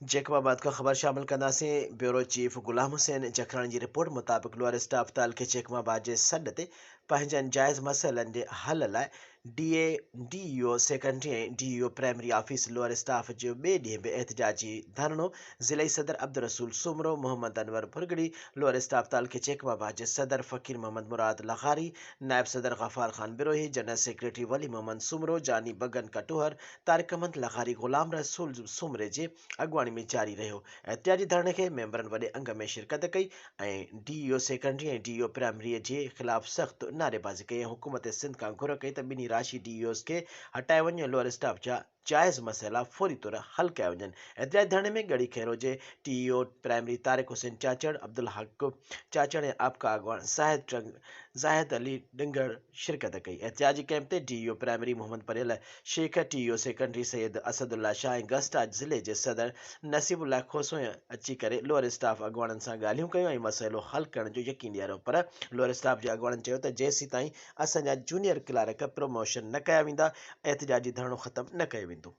जैकबाबाद का खबर शामिल कंदासीं। ब्यूरो चीफ गुलाम हुसैन जखरानी जी रिपोर्ट मुताबिक़ लोअर स्टाफ ताल खे जैकबाबाद जे सॾ ते पंहिंजनि जाइज़ मसइलनि जे हल लाइ डीए डीईओ सेकेंडरी ऐं DEO primary office lower staff जो ॿिए ॾींहुं बि एहतजाजी धरणो ज़िलई सदर अब्दुल रसूल सुमरो मोहम्मद अनवर भुरगड़ी लोअर स्टाफ ताल खे जैकबाबाद जे सदर फ़कीर मोहम्मद मुराद लखारी नायब सदर गफ़ार खान बिरोही जनरल सेक्रेटरी वली मोहम्मद सुमरो जानी बगन कटोहर तारिक अहमद लखारी गुलाम रसूल सुमरे जे अॻुवाणी में जारी रहियो। एहतजाजी धरणे खे मेंबरनि वॾे अंग में शिरकत कई ऐं डीईओ सेकेंडरी ऐं डीईओ प्राइमरी जे ख़िलाफ़ सख़्त नारेबाज़ी कई ऐं हुकूमत सिंध खां घुर कई त ॿिन्ही राशि डीईओस खे हटाए वञे लोअर स्टाफ जा जाइज़ मसइला फौरी तौर हल कया वञनि। एहतजाजी धरणे में गड़ी खैरो जे डीईओ प्राइमरी तारिक हुसैन चाचड़ अब्दुल हक चाचड़ ऐं आपका अॻवान ज़ाहिद अली डिंगर शिरकत कई। एहतजाजी कैंप ते DEO primary Mohammad Parel Sheikh DEO secondary Syed Asadullah Shah ऐं गस्टा ज़िले जे सदर नसीबुल्ला खोसो अची करे लोअर स्टाफ अॻवाननि सां ॻाल्हियूं कयूं ऐं मसइलो हल करण जो यकीन ॾियारियो। पर लोअर स्टाफ जे अॻवाननि चयो त जेसीं ताईं असांजा जूनियर क्लार्क प्रमोशन न कया वेंदा एहतजाजी धरणो ख़त्म न कयो वेंदो।